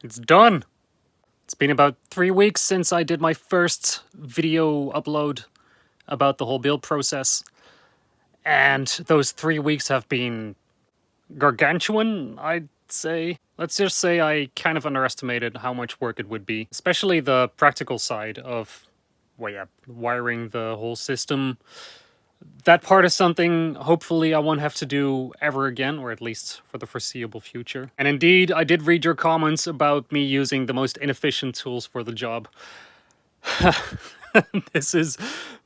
It's done! It's been about 3 weeks since I did my first video upload about the whole build process. And those 3 weeks have been gargantuan, I'd say. Let's just say I kind of underestimated how much work it would be. Especially the practical side of, well, yeah, wiring the whole system. That part is something hopefully I won't have to do ever again, or at least for the foreseeable future. And indeed, I did read your comments about me using the most inefficient tools for the job. This is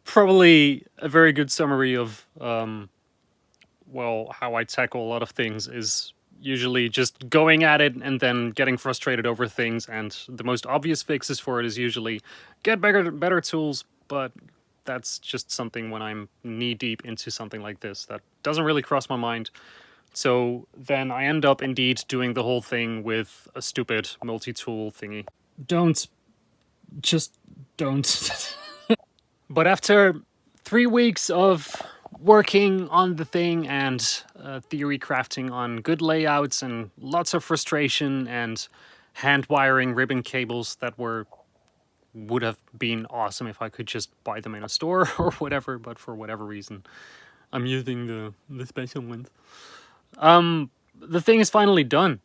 probably a very good summary of, well, how I tackle a lot of things is usually just going at it and then getting frustrated over things, and the most obvious fixes for it is usually get better tools, but that's just something when I'm knee-deep into something like this that doesn't really cross my mind. So then I end up indeed doing the whole thing with a stupid multi-tool thingy. Just don't. But after 3 weeks of working on the thing and theory crafting on good layouts and lots of frustration and hand wiring ribbon cables that would have been awesome if I could just buy them in a store or whatever, but for whatever reason I'm using the special ones. The thing is finally done.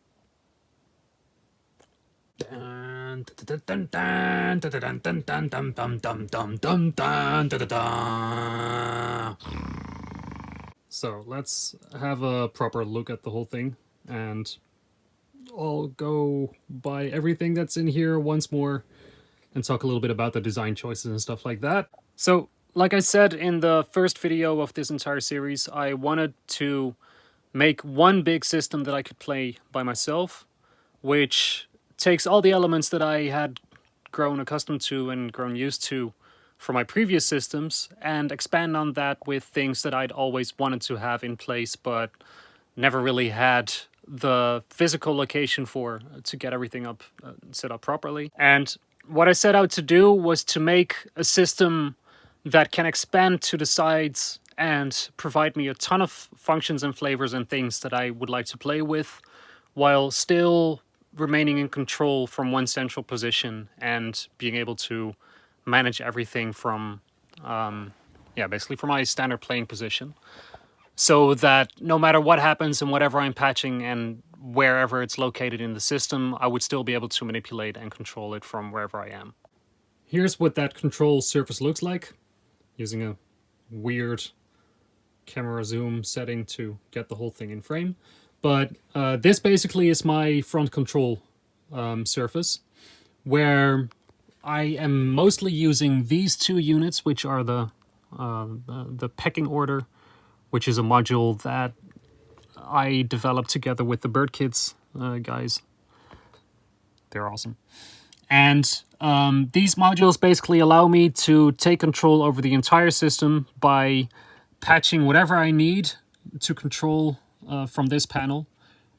So let's have a proper look at the whole thing, and I'll go by everything that's in here once more and talk a little bit about the design choices and stuff like that. So, like I said in the first video of this entire series, I wanted to make one big system that I could play by myself, which takes all the elements that I had grown accustomed to and grown used to for my previous systems and expand on that with things that I'd always wanted to have in place but never really had the physical location for to get everything up set up properly. And what I set out to do was to make a system that can expand to the sides and provide me a ton of functions and flavors and things that I would like to play with, while still remaining in control from one central position and being able to manage everything from, basically from my standard playing position. So that no matter what happens and whatever I'm patching and wherever it's located in the system, I would still be able to manipulate and control it from wherever I am. Here's what that control surface looks like, using a weird camera zoom setting to get the whole thing in frame. But this basically is my front control surface, where I am mostly using these two units, which are the pecking order, which is a module that I developed together with the Bird Kids guys. They're awesome. And these modules basically allow me to take control over the entire system by patching whatever I need to control from this panel,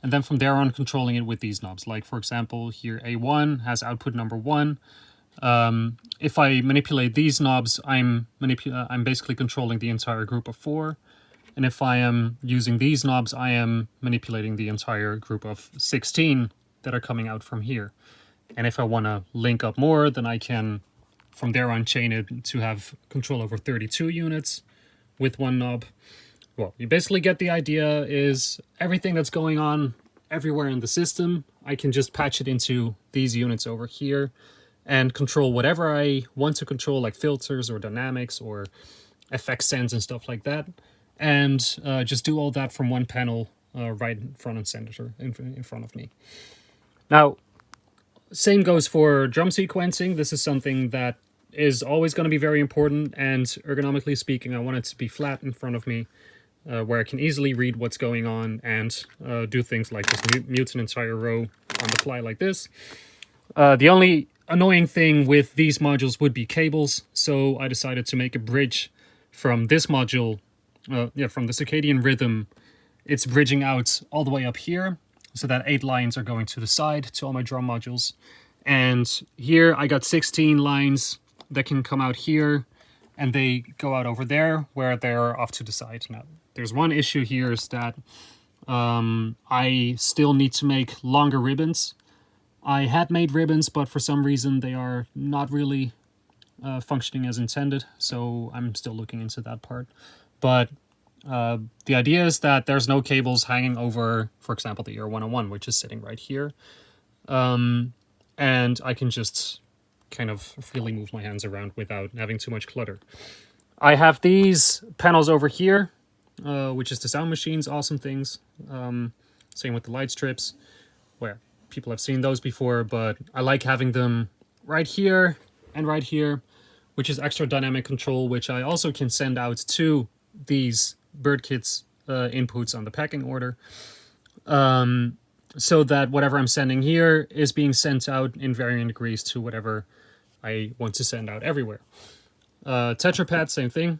and then from there on controlling it with these knobs. Like, for example, here A1 has output number 1. If I manipulate these knobs, I'm basically controlling the entire group of 4. And if I am using these knobs, I am manipulating the entire group of 16 that are coming out from here. And if I want to link up more, then I can, from there on, chain it to have control over 32 units with one knob. Well, you basically get the idea. Is everything that's going on everywhere in the system, I can just patch it into these units over here and control whatever I want to control, like filters or dynamics or FX sense and stuff like that. And just do all that from one panel right in front and center in front of me. Now, same goes for drum sequencing. This is something that is always going to be very important, and ergonomically speaking, I want it to be flat in front of me, where I can easily read what's going on and do things like just mute an entire row on the fly like this. The only annoying thing with these modules would be cables, so I decided to make a bridge from this module. From the circadian rhythm, it's bridging out all the way up here, so that 8 lines are going to the side to all my drum modules. And here I got 16 lines that can come out here, and they go out over there, where they're off to the side. Now, there's one issue here, is that I still need to make longer ribbons I had made ribbons, but for some reason they are not really functioning as intended, so I'm still looking into that part. But the idea is that there's no cables hanging over, for example, the Euro 101, which is sitting right here. And I can just kind of freely move my hands around without having too much clutter. I have these panels over here, which is the sound machines, awesome things. Same with the light strips, where people have seen those before, but I like having them right here and right here, which is extra dynamic control, which I also can send out to these bird kits inputs on the packing order. So that whatever I'm sending here is being sent out in varying degrees to whatever I want to send out everywhere. Tetra pad, same thing.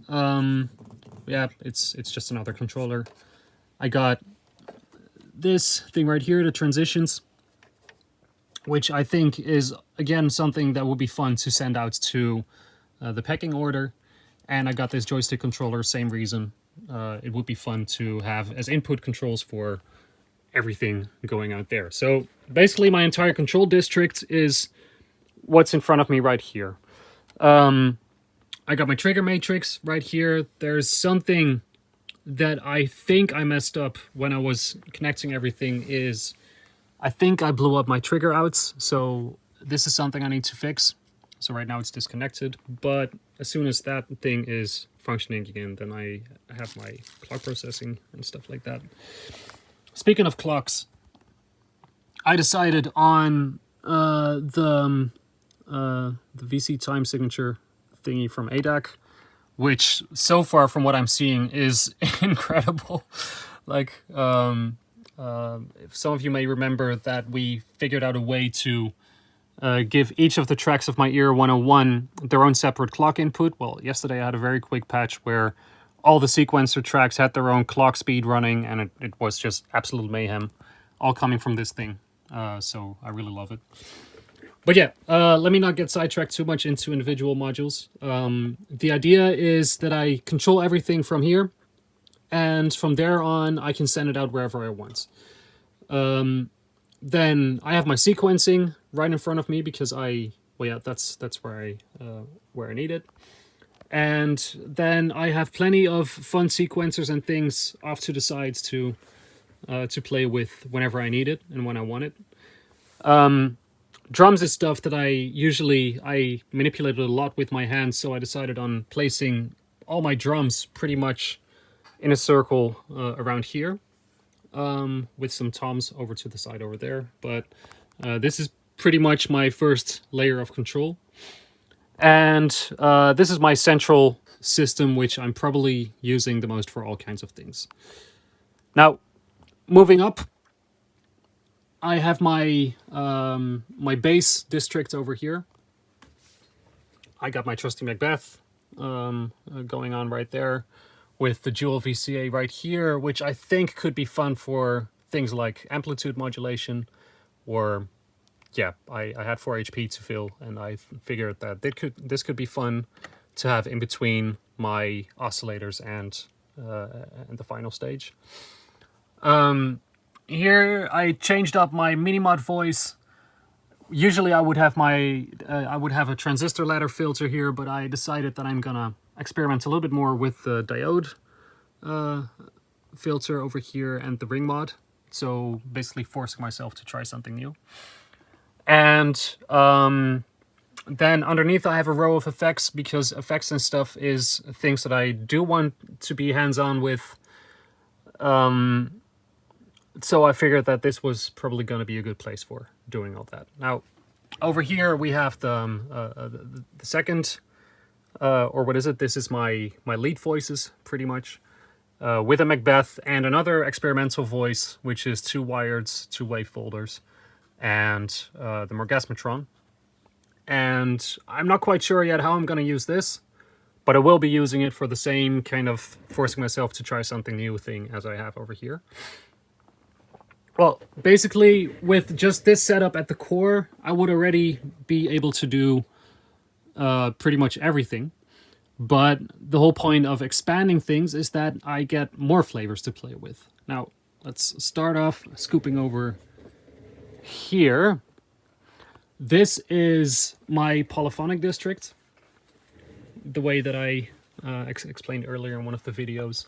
Yeah, it's just another controller. I got this thing right here, the transitions, which I think is, again, something that would be fun to send out to the pecking order. And I got this joystick controller, same reason. It would be fun to have as input controls for everything going out there. So basically my entire control district is what's in front of me right here. I got my trigger matrix right here. There's something that I think I messed up when I was connecting everything is I think I blew up my trigger outs. So this is something I need to fix. So right now it's disconnected, but as soon as that thing is functioning again, then I have my clock processing and stuff like that. Speaking of clocks, I decided on the VC time signature thingy from ADAC, which so far from what I'm seeing is incredible. Like, if some of you may remember that we figured out a way to give each of the tracks of my Ear 101 their own separate clock input. Well, yesterday I had a very quick patch where all the sequencer tracks had their own clock speed running, and it was just absolute mayhem, all coming from this thing. So I really love it. But yeah, let me not get sidetracked too much into individual modules. The idea is that I control everything from here, and from there on, I can send it out wherever I want. Then I have my sequencing right in front of me because that's where I need it. And then I have plenty of fun sequencers and things off to the sides to play with whenever I need it and when I want it. Drums is stuff that I manipulated a lot with my hands, so I decided on placing all my drums pretty much in a circle around here, with some toms over to the side over there. But this is pretty much my first layer of control. And this is my central system, which I'm probably using the most for all kinds of things. Now, moving up, I have my my bass district over here. I got my trusty Macbeth going on right there, with the dual VCA right here, which I think could be fun for things like amplitude modulation, or yeah, I had 4 HP to fill, and I figured that this could be fun to have in between my oscillators and the final stage. Here I changed up my Minimod voice. Usually I would have a transistor ladder filter here, but I decided that I'm gonna experiment a little bit more with the diode filter over here and the ring mod. So basically forcing myself to try something new. And then underneath I have a row of effects, because effects and stuff is things that I do want to be hands-on with. So I figured that this was probably going to be a good place for doing all that. Now, over here we have the second, or what is it? This is my lead voices, pretty much, with a Macbeth and another experimental voice, which is 2 wireds, 2 wave folders, and the Morgasmatron. And I'm not quite sure yet how I'm going to use this, but I will be using it for the same kind of forcing myself to try something new thing as I have over here. Well, basically, with just this setup at the core, I would already be able to do pretty much everything. But the whole point of expanding things is that I get more flavors to play with. Now, let's start off scooping over here, this is my polyphonic district, the way that I explained earlier in one of the videos.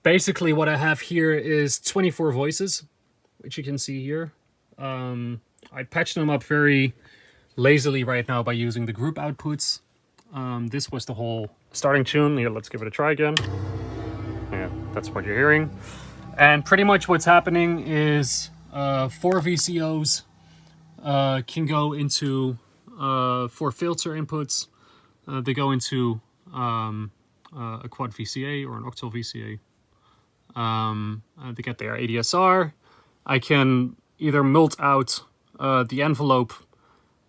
Basically what I have here is 24 voices, which you can see here. I patched them up very lazily right now by using the group outputs. This was the whole starting tune. Here, let's give it a try again. Yeah, that's what you're hearing. And pretty much what's happening is 4 VCOs can go into 4 filter inputs. They go into a quad VCA or an octal VCA. They get their ADSR. I can either mult out the envelope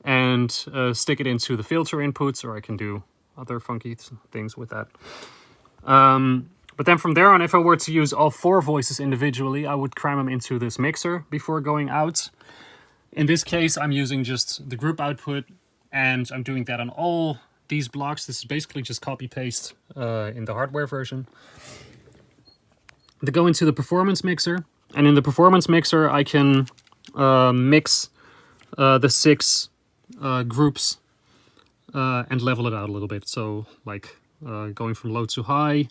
and stick it into the filter inputs, or I can do other funky things with that. But then from there on, if I were to use all 4 voices individually, I would cram them into this mixer before going out. In this case, I'm using just the group output, and I'm doing that on all these blocks. This is basically just copy-paste in the hardware version. They go into the performance mixer, and in the performance mixer, I can mix the 6 groups and level it out a little bit. So like going from low to high,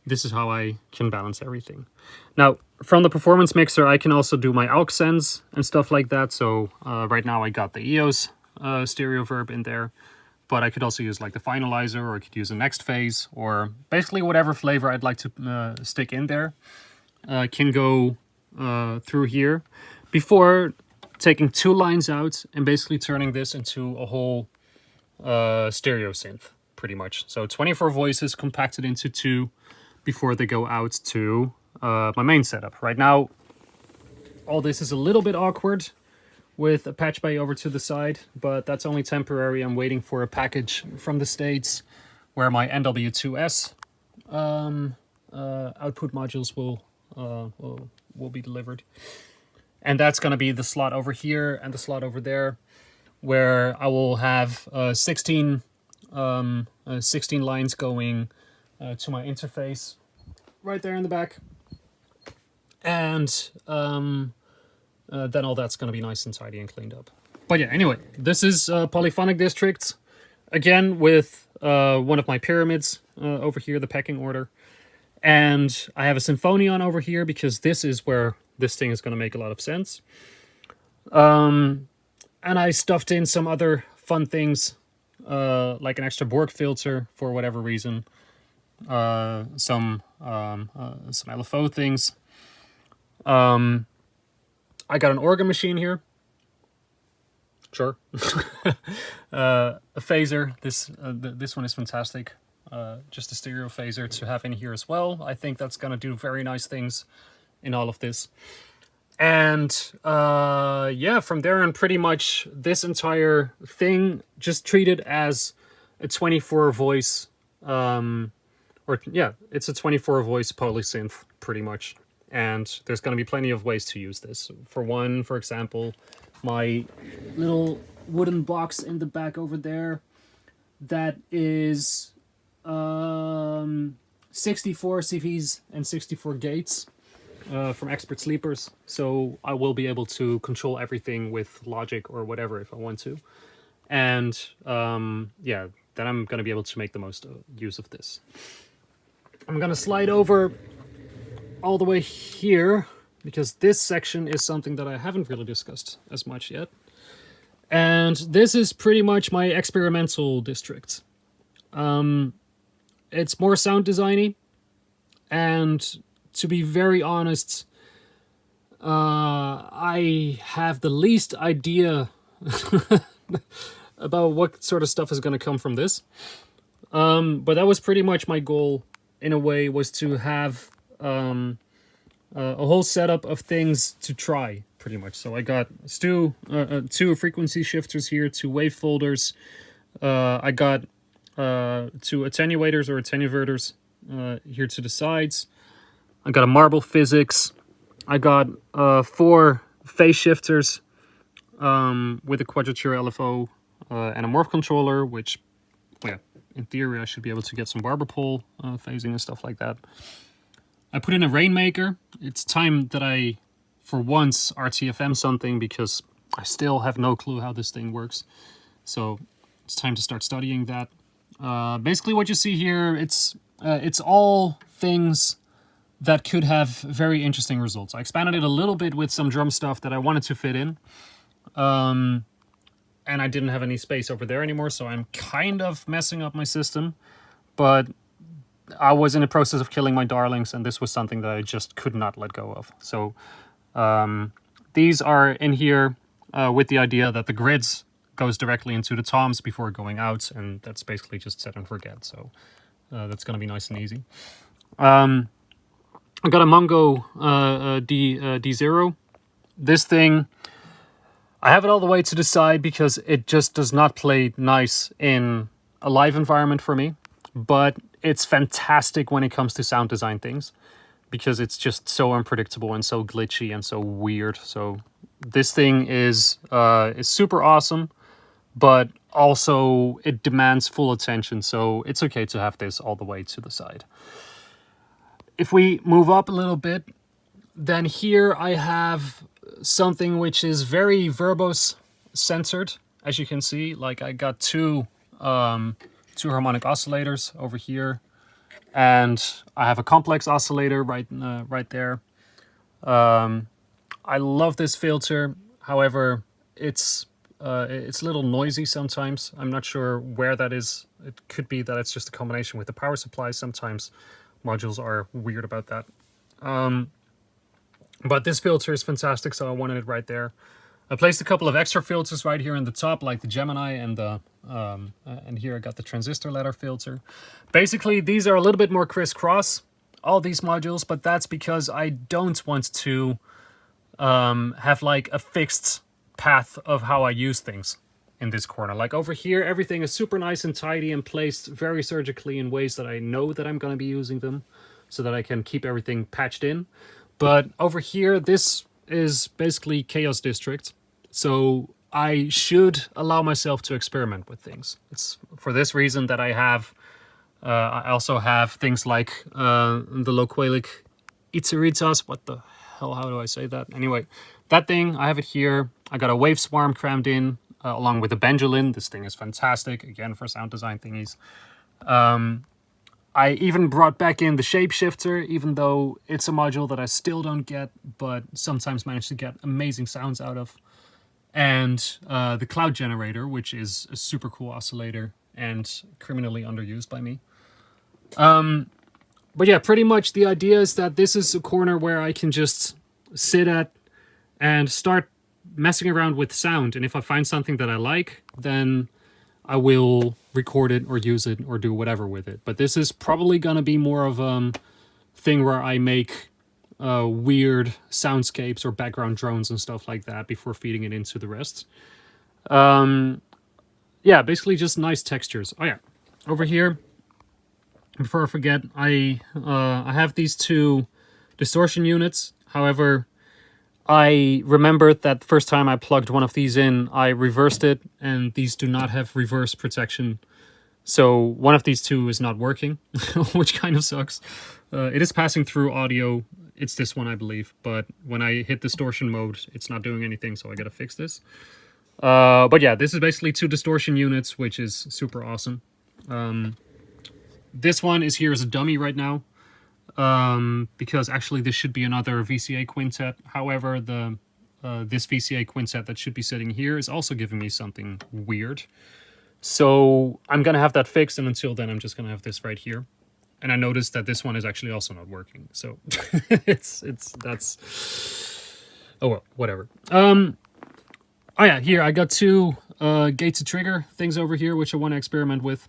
this is how I can balance everything. Now, from the performance mixer, I can also do my aux sends and stuff like that. So right now I got the EOS stereo verb in there, but I could also use like the finalizer, or I could use the next phase, or basically whatever flavor I'd like to stick in there can go through here before taking 2 lines out and basically turning this into a whole stereo synth, pretty much. So 24 voices compacted into 2 before they go out to my main setup. Right now, all this is a little bit awkward with a patch bay over to the side, but that's only temporary. I'm waiting for a package from the States where my NW2S output modules will be delivered. And that's going to be the slot over here and the slot over there, where I will have 16 lines going to my interface right there in the back. And then all that's going to be nice and tidy and cleaned up. But yeah, anyway, this is Polyphonic District. Again, with one of my pyramids over here, the pecking order. And I have a Symphonion over here because this is where this thing is going to make a lot of sense. And I stuffed in some other fun things, like an extra Borg filter for whatever reason. Some LFO things. I got an organ machine here. Sure. A phaser. This one is fantastic. Just a stereo phaser to have in here as well. I think that's going to do very nice things in all of this. And yeah, from there on, pretty much this entire thing just treated as a 24 voice, it's a 24 voice polysynth pretty much. And there's going to be plenty of ways to use this. For one, for example, my little wooden box in the back over there, that is 64 CVs and 64 gates from Expert Sleepers. So I will be able to control everything with Logic or whatever if I want to. And yeah, then I'm going to be able to make the most use of this. I'm going to slide over all the way here, because this section is something that I haven't really discussed as much yet. And this is pretty much my experimental district. It's more sound designy, and to be very honest, I have the least idea about what sort of stuff is going to come from this. But that was pretty much my goal, in a way, was to have a whole setup of things to try, pretty much. So I got two frequency shifters here, 2 wave folders. I got 2 attenuators or attenuverters here to the sides. I got a marble physics. I got 4 phase shifters with a quadrature LFO and a morph controller, which, yeah, in theory I should be able to get some barber pole phasing and stuff like that. I put in a Rainmaker. It's time that I for once, RTFM something, because I still have no clue how this thing works. So it's time to start studying that. Basically what you see here, it's all things that could have very interesting results. I expanded it a little bit with some drum stuff that I wanted to fit in. And I didn't have any space over there anymore, so I'm kind of messing up my system. But I was in the process of killing my darlings, and this was something that I just could not let go of. So these are in here with the idea that the grids goes directly into the toms before going out, and that's basically just set and forget. So that's going to be nice and easy. I got a Mongo D0. This thing, I have it all the way to the side because it just does not play nice in a live environment for me. But it's fantastic when it comes to sound design things, because it's just so unpredictable and so glitchy and so weird. So this thing is super awesome, but also it demands full attention. So it's okay to have this all the way to the side. If we move up a little bit, then here I have something which is very verbose centered, as you can see. Like, I got two harmonic oscillators over here, and I have a complex oscillator right there. I love this filter. However, it's a little noisy sometimes. I'm not sure where that is. It could be that it's just a combination with the power supply. Sometimes modules are weird about that. But this filter is fantastic, so I wanted it right there. I placed a couple of extra filters right here in the top, like the Gemini and the and here I got the transistor ladder filter. Basically, these are a little bit more crisscross, all these modules, but that's because I don't want to have like a fixed path of how I use things in this corner. Like over here, everything is super nice and tidy and placed very surgically in ways that I know that I'm going to be using them, so that I can keep everything patched in. But over here, this is basically Chaos District, so I should allow myself to experiment with things. It's for this reason that I also have things like the loquelic Itzeritas. What the hell, how do I say that? Anyway, that thing, I have it here. I got a wave swarm crammed in, along with a Benjalin. This thing is fantastic, again, for sound design thingies. I even brought back in the shapeshifter, even though it's a module that I still don't get, but sometimes manage to get amazing sounds out of. And the cloud generator, which is a super cool oscillator and criminally underused by me. But yeah, pretty much the idea is that this is a corner where I can just sit at and start messing around with sound. And if I find something that I like, then I will record it or use it or do whatever with it. But this is probably going to be more of a thing where I make weird soundscapes or background drones and stuff like that before feeding it into the rest. Yeah, basically just nice textures. Oh yeah, over here, before I forget, I have these two distortion units. However, I remembered that the first time I plugged one of these in, I reversed it, and these do not have reverse protection. So one of these two is not working, which kind of sucks. It is passing through audio. It's this one, I believe. But when I hit distortion mode, it's not doing anything, so I gotta fix this. But yeah, this is basically two distortion units, which is super awesome. This one is here as a dummy right now. Because actually this should be another VCA quintet. However, this VCA quintet that should be sitting here is also giving me something weird. So I'm gonna have that fixed, and until then I'm just gonna have this right here. And I noticed that this one is actually also not working. So that's oh well, whatever. Oh yeah, here I got two gate to trigger things over here which I want to experiment with.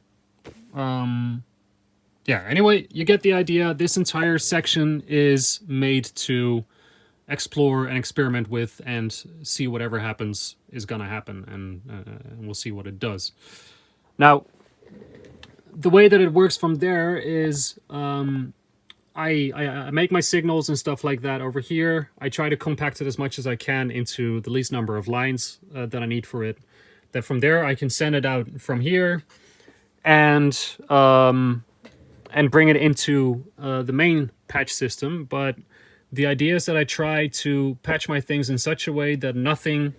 Yeah, anyway, you get the idea. This entire section is made to explore and experiment with, and see whatever happens is gonna happen, and we'll see what it does. Now, the way that it works from there is I make my signals and stuff like that over here. I try to compact it as much as I can into the least number of lines that I need for it. Then from there, I can send it out from here, and bring it into the main patch system. But The idea is that I try to patch my things in such a way that nothing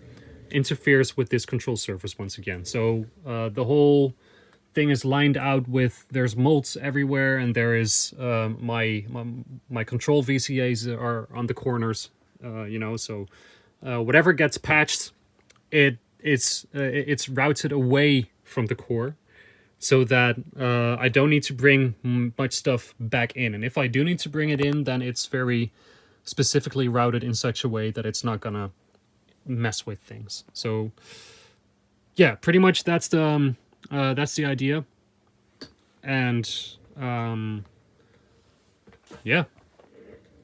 interferes with this control surface once again. So the whole thing is lined out with, there's molds everywhere, and there is my control VCAs are on the corners, you know, so whatever gets patched, it's routed away from the core, so that I don't need to bring much stuff back in. And if I do need to bring it in, then it's very specifically routed in such a way that it's not gonna mess with things. So yeah, pretty much that's the idea. And yeah,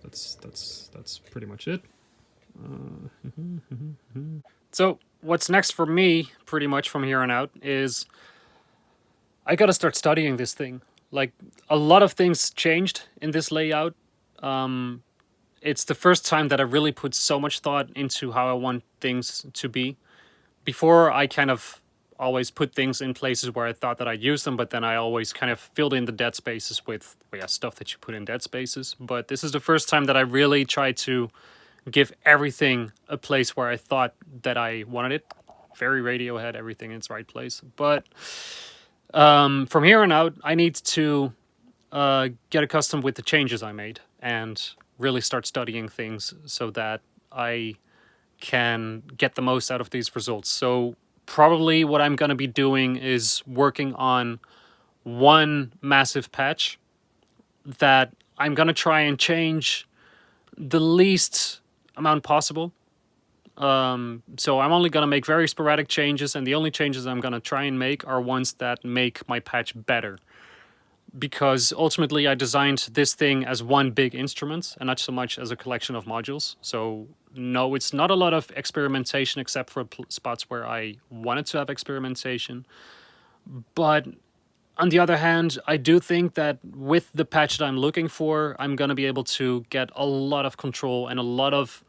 that's pretty much it. So what's next for me, pretty much from here on out, is I gotta start studying this thing. Like, a lot of things changed in this layout. It's the first time that I really put so much thought into how I want things to be. Before, I kind of always put things in places where I thought that I'd use them, but then I always kind of filled in the dead spaces with stuff that you put in dead spaces. But this is the first time that I really tried to give everything a place where I thought that I wanted it. Very Radiohead, everything in its right place. But from here on out, I need to get accustomed with the changes I made and really start studying things so that I can get the most out of these results. So probably what I'm going to be doing is working on one massive patch that I'm going to try and change the least amount possible. So I'm only going to make very sporadic changes, and the only changes I'm going to try and make are ones that make my patch better. Because ultimately I designed this thing as one big instrument and not so much as a collection of modules. So no, it's not a lot of experimentation except for spots where I wanted to have experimentation. But on the other hand, I do think that with the patch that I'm looking for, I'm going to be able to get a lot of control and a lot of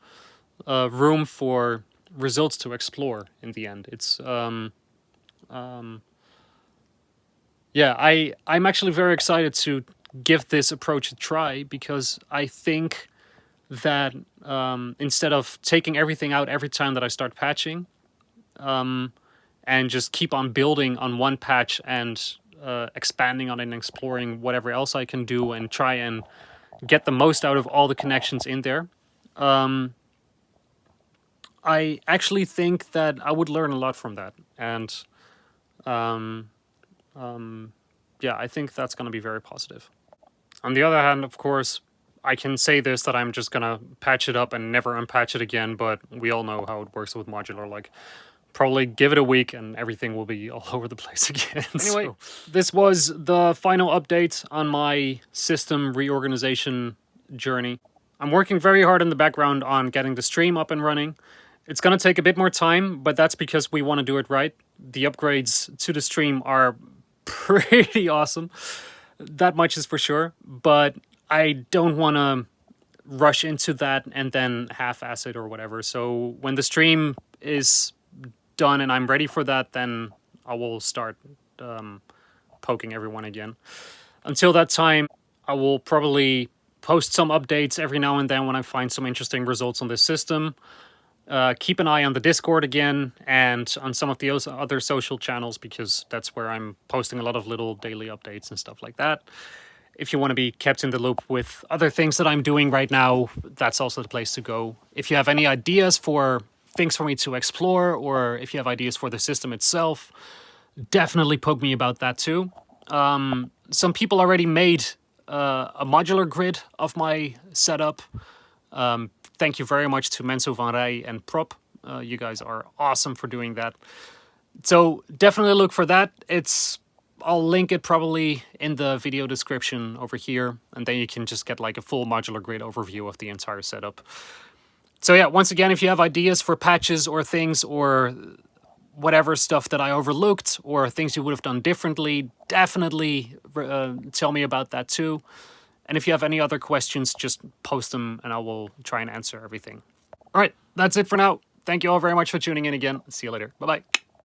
room for results to explore in the end. It's yeah, I'm actually very excited to give this approach a try, because I think that instead of taking everything out every time that I start patching, and just keep on building on one patch and expanding on it and exploring whatever else I can do and try and get the most out of all the connections in there, I actually think that I would learn a lot from that. And yeah, I think that's going to be very positive. On the other hand, of course, I can say this, that I'm just going to patch it up and never unpatch it again, but we all know how it works with modular. Like, probably give it a week and everything will be all over the place again. Anyway, so this was the final update on my system reorganization journey. I'm working very hard in the background on getting the stream up and running. It's going to take a bit more time, but that's because we want to do it right. The upgrades to the stream are pretty awesome. That much is for sure. But I don't want to rush into that and then half-ass it or whatever. So when the stream is done and I'm ready for that, then I will start poking everyone again. Until that time, I will probably post some updates every now and then when I find some interesting results on this system. Keep an eye on the Discord again and on some of the other social channels, because that's where I'm posting a lot of little daily updates and stuff like that. If you want to be kept in the loop with other things that I'm doing right now, that's also the place to go. If you have any ideas for things for me to explore, or if you have ideas for the system itself, definitely poke me about that too. Some people already made a modular grid of my setup. Thank you very much to Menso Van Rij and Prop. You guys are awesome for doing that. So definitely look for that. I'll link it probably in the video description over here, and then you can just get like a full modular grid overview of the entire setup. So yeah, once again, if you have ideas for patches or things or whatever stuff that I overlooked or things you would have done differently, definitely tell me about that too. And if you have any other questions, just post them and I will try and answer everything. All right, that's it for now. Thank you all very much for tuning in again. See you later. Bye-bye.